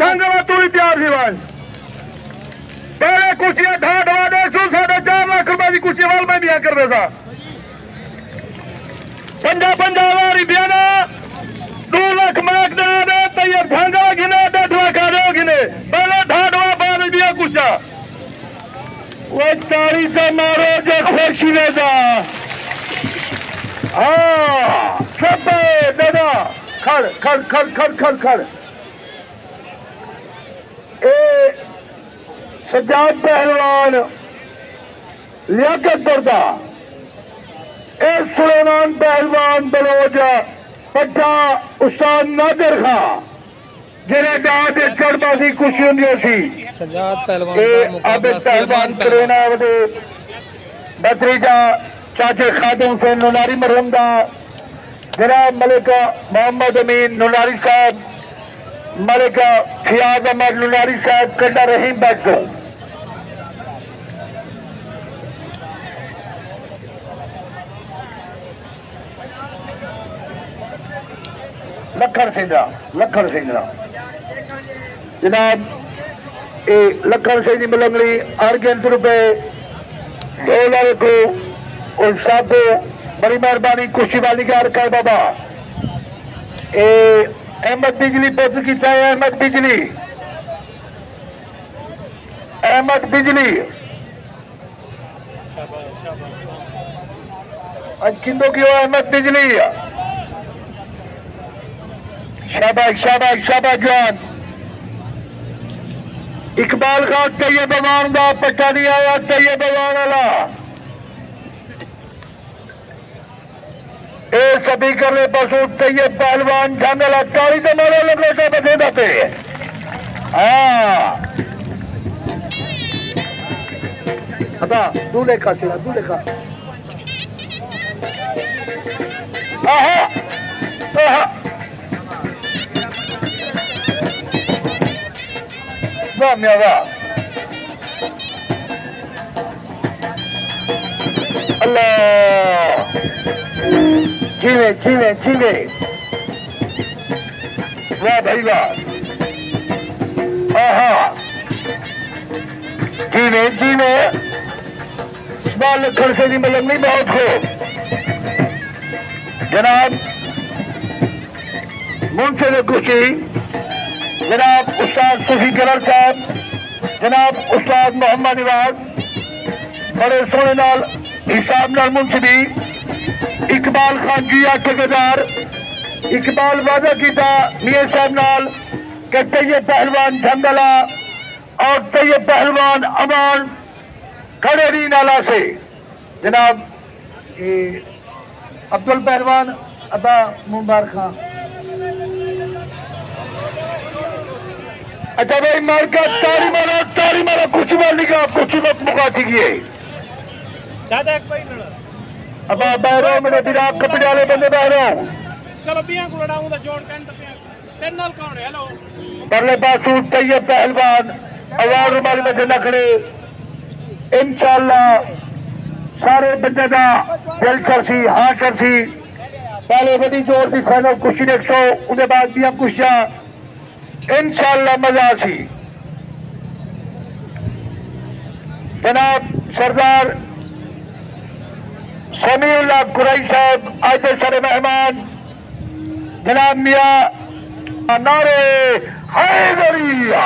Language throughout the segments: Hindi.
ढंग तू ही तैयार थी भाई पहले कुर्सियां ढाट वादे सू 4.5 लाख रुपए की कुर्सी वाल में दिया कर देता 50 रुपया 2 लाख मनाक दे तैयार ढंगा गिने 1.5 लाख आ रहे गिने पहले ढाटवा बाद दिया कुर्सा वो 40 से मारो जो खुशी लेता हाँ सब दादा खड़ खड़ खड़ खड़ खड़ खड़ ए सजाद पहलवान लियाकत दर्दा ए सुलेमान पहलवान बलोच पट्टा उस्ताद नादिर खां जिन्हें दाद चढ़बाजी खुशी होंगी सी सजाद पहलवान पहलवान करेना भतीजा चाचे खादम से नुनारी मरहम दा जनाब मलिका मोहम्मद अमीन नुनारी साहब मलिका फियाज अहमद नुनारी साहब कंडा रहीम बैग लखन सिंगरा जनाब ये लखन सिंह की मलंगड़ी 8 रुपए 2 लाख को और सब बड़ी मेहरबानी खुशी वाली कार कर बाबा ए अहमद बिजली पुत किया है अहमद बिजली किंदो की अहमद बिजली शाबाश शाबाश शाबाश जवान इकबाल खान तैयब बवान का पट्टा नहीं आया तैयब बवान वाला ए सभी करने पशु तैयब पहलवान झंडला 40 से मारो लगे बचे जाते हाँ दूल्हे का अल्लाह जीवे वाह भाई वाह जीवे बाल लखन से मलंगनी बहुत हो जनाब मुंशद खुशी जनाब उस्ताद सूफी गलर साहब जनाब उस्ताद मोहम्मद नवाज बड़े सोने नाल हिसाब नाल मुंशदी इकबाल खान जी ठेकेदार इकबाल वादा किया मियां साहब नाल कि तैयब पहलवान झंडला और तैयब पहलवान अमान खड़ेरी नाला से जनाब अब्दुल पहलवान अबा मुबारक खां अच्छा भाई मार्का तारी मारा कुछ वाली का कुछ वक्त मुकाती की अब बहरो मेरे दिराग कपड़े वाले बंदे बहरो परले पासू तैयब पहलवान अवार्ड रुमाली में जना खड़े इंशाअल्लाह सारे बंदे का दिल करसी हाँ करसी पहले बड़ी जोर की फाइनल कुश्ती देखो उसके बाद दिया कुश्तियां इंशाअल्लाह मजा सी जनाब सरदार समीउल्लाह कुरैशी साहब आज सारे मेहमान जनाब मियां नारे हैदरिया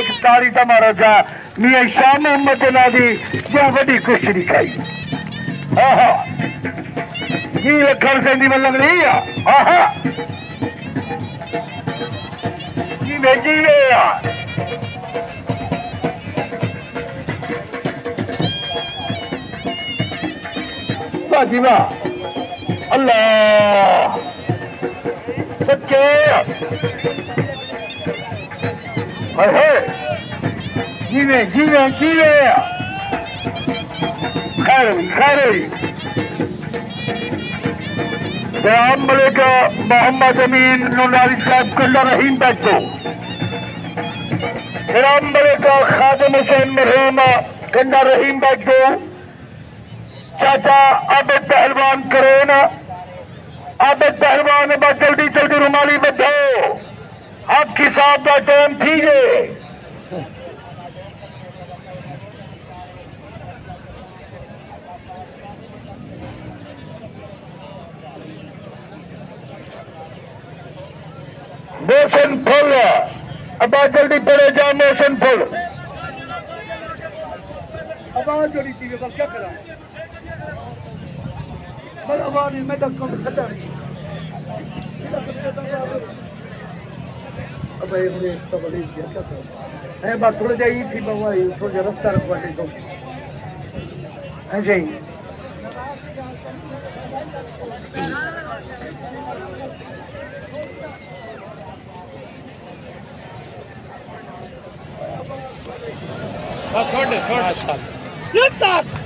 एक तारी तमारा जा मियां शाह मोहम्मद नादी जो बड़ी कुश्ती दिखाई जी लखन सिंह की मतलब नहीं जी भेजी यार जी वाह अल्लाह सच्चे जीवे खैर जनाब मलिका मोहम्मद अमीन नुनारी साहब कंडा रहीम बैठो जनाब मलिका खादम हुसैन मरहूम कंडा रहीम बैठो चाचा आबिद पहलवान करेन आबिद पहलवान बस जल्दी रुमाली बधो हाकी साहब का टाइम थी जे मोशन फुल अब जल्दी पड़े जा मोशन फुल आवाज जोड़ी थी बस क्या करा बस आवाज मैं तक को खत्म अब ये तो बड़ी क्या कर है बात थोड़ी जाई थी बाबा ये थोड़ा रास्ता रखवाने को ऐसे ही छोड़ छोड़ ये तक